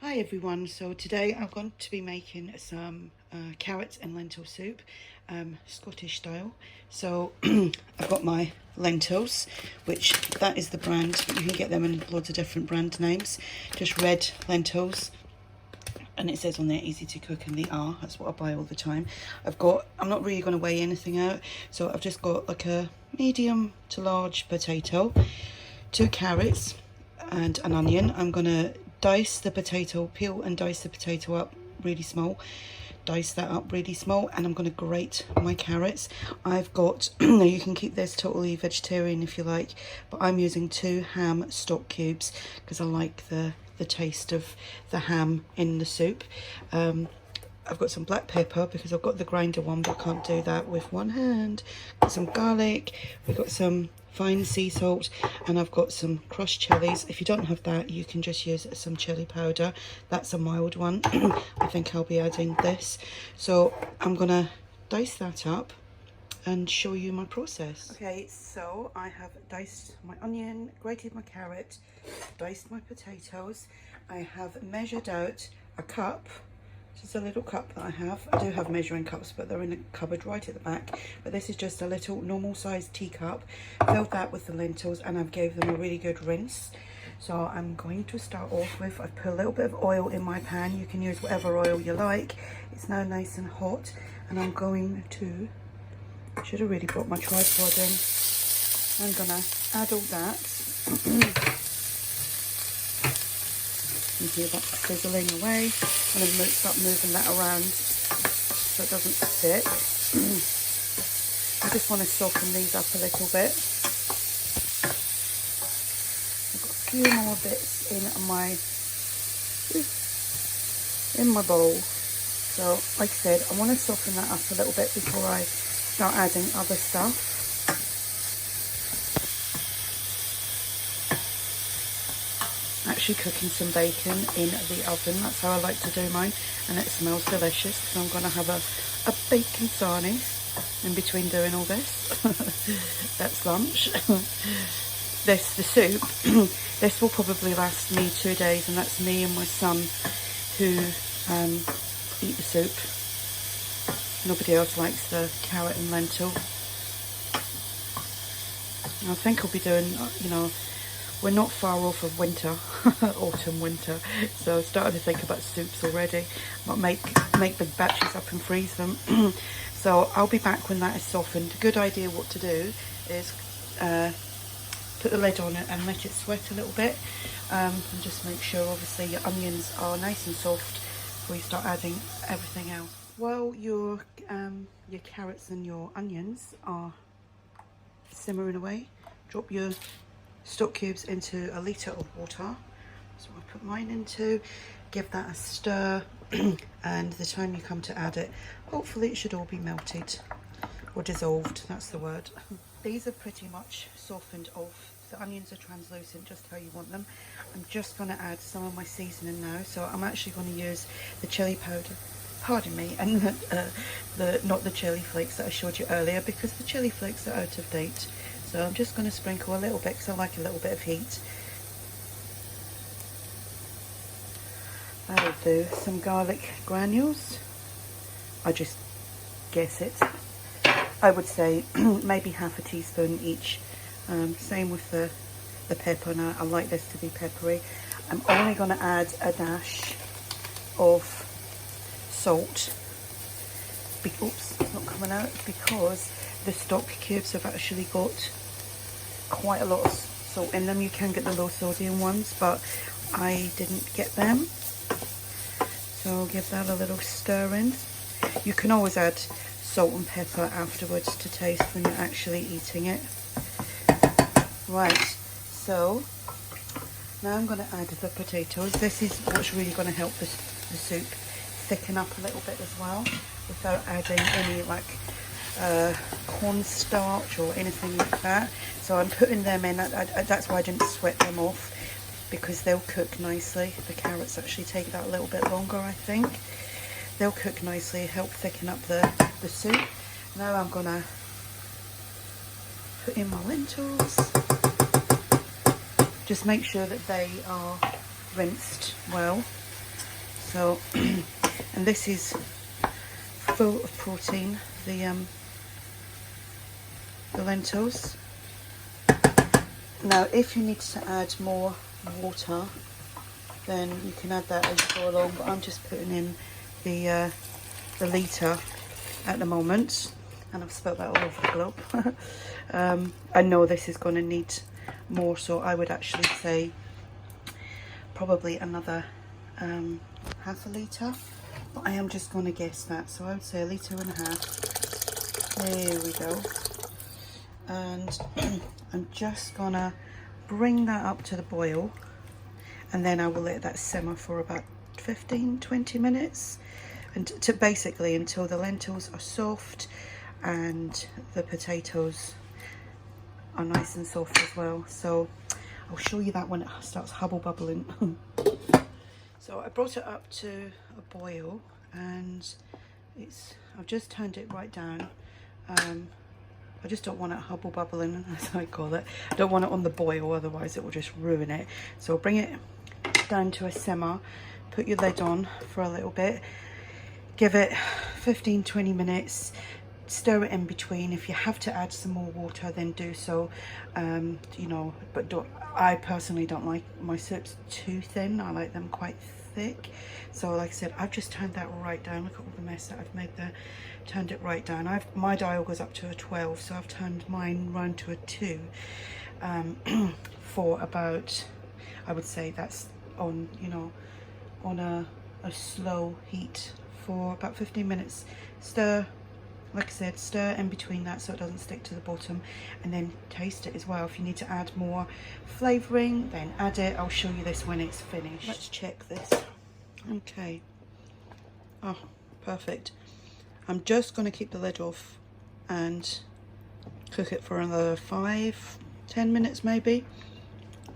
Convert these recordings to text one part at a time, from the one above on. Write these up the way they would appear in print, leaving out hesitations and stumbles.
Hi everyone, so today I'm going to be making some carrots and lentil soup, Scottish style. So I've got my lentils, which that is the brand, but you can get them in loads of different brand names. Just red lentils, and it says on there easy to cook, and they are. That's what I buy all the time. I'm not really going to weigh anything out, so I've just got like a medium to large potato, 2 carrots and an onion. I'm going to dice the potato, peel and dice the potato up really small, dice that up really small, and I'm going to grate my carrots. I've got, now you can keep this totally vegetarian if you like, but I'm using 2 ham stock cubes because I like the taste of the ham in the soup. I've got some black pepper because I've got the grinder one, but I can't do that with one hand. Got some garlic, we've got some fine sea salt, and I've got some crushed chilies. If you don't have that, you can just use some chili powder. That's a mild one. I think I'll be adding this. So I'm gonna dice that up and show you my process. Okay, so I have diced my onion, grated my carrot, diced my potatoes. I have measured out a cup. Just a little cup that I have. I do have measuring cups, but they're in a cupboard right at the back. But this is just a little normal sized teacup. Filled that with the lentils, and I've gave them a really good rinse. So I'm going to start off with, I've put a little bit of oil in my pan. You can use whatever oil you like. It's now nice and hot, and I'm going to, should have really brought my tripod in. I'm gonna add all that. You hear that sizzling away, and then start moving that around so it doesn't stick. I just want to soften these up a little bit. I've got a few more bits in my bowl. So like I said, I want to soften that up a little bit before I start adding other stuff. Actually cooking some bacon in the oven. That's how I like to do mine, and it smells delicious because I'm going to have a bacon sarnie in between doing all this. That's lunch. The soup, this will probably last me 2 days, and that's me and my son who eat the soup. Nobody else likes the carrot and lentil. And I think I'll be doing, you know, we're not far off of winter, autumn, winter, so I'm starting to think about soups already. But make big batches up and freeze them. So I'll be back when that is softened. A good idea what to do is put the lid on it and let it sweat a little bit, and just make sure obviously your onions are nice and soft before you start adding everything else. While your carrots and your onions are simmering away, drop your stock cubes into a litre of water. So I put mine into, give that a stir, and the time you come to add it, hopefully it should all be melted or dissolved, that's the word. These are pretty much softened off. The onions are translucent, just how you want them. I'm just going to add some of my seasoning now. So I'm actually going to use the chili powder, pardon me, and not the chili flakes that I showed you earlier, because the chili flakes are out of date. So I'm just going to sprinkle a little bit because I like a little bit of heat. That'll do. Some garlic granules. I just guess it. I would say maybe half a teaspoon each. Same with the pepper. Now I like this to be peppery. I'm only going to add a dash of salt. Oops, it's not coming out because the stock cubes have actually got quite a lot of salt in them. You can get the low sodium ones, but I didn't get them. So I'll give that a little stir in. You can always add salt and pepper afterwards to taste when you're actually eating it. Right, so now I'm going to add the potatoes. This is what's really going to help the soup thicken up a little bit as well, without adding any like cornstarch or anything like that. So I'm putting them in. That's why I didn't sweat them off, because they'll cook nicely. The carrots actually take that a little bit longer, I think. They'll cook nicely, help thicken up the soup. Now I'm gonna put in my lentils. Just make sure that they are rinsed well. So and this is full of protein, the lentils. Now if you need to add more water, then you can add that as you go along, but I'm just putting in the litre at the moment, and I've spilt that all over the globe. I know this is going to need more, so I would actually say probably another half a litre, but I am just going to guess that, so I would say 1.5 litres. There we go. And I'm just gonna bring that up to the boil, and then I will let that simmer for about 15-20 minutes, and to basically until the lentils are soft and the potatoes are nice and soft as well. So I'll show you that when it starts hubble bubbling. So I brought it up to a boil, and I've just turned it right down. I just don't want it hubble bubbling, as I call it. I don't want it on the boil, otherwise it will just ruin it. So bring it down to a simmer, put your lid on for a little bit, give it 15-20 minutes, stir it in between. If you have to add some more water, then do so, you know, but I personally don't like my soups too thin. I like them quite thick. So like I said, I've just turned that right down. Look at all the mess that I've made there. Turned it right down. My dial goes up to a 12, so I've turned mine round to a 2 for about, I would say that's on, you know, on a slow heat for about 15 minutes. Stir, like I said, stir in between that so it doesn't stick to the bottom, and then taste it as well. If you need to add more flavouring, then add it. I'll show you this when it's finished. Let's check this. Okay. Oh, perfect. I'm just going to keep the lid off and cook it for another 5-10 minutes maybe,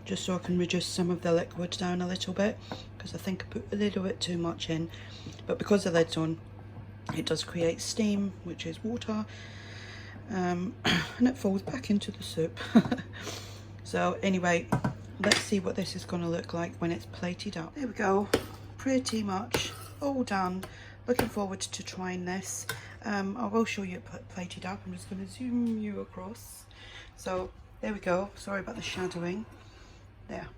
just so I can reduce some of the liquid down a little bit, because I think I put a little bit too much in. But because the lid's on, it does create steam, which is water, and it falls back into the soup. So anyway, let's see what this is going to look like when it's plated up. There we go, pretty much all done. Looking forward to trying this. I will show you it plated up. I'm just going to zoom you across. So there we go. Sorry about the shadowing. There.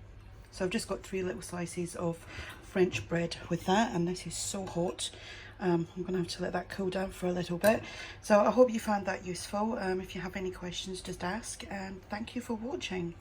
So I've just got 3 little slices of French bread with that, and this is so hot. I'm going to have to let that cool down for a little bit. So I hope you found that useful. If you have any questions, just ask, and thank you for watching.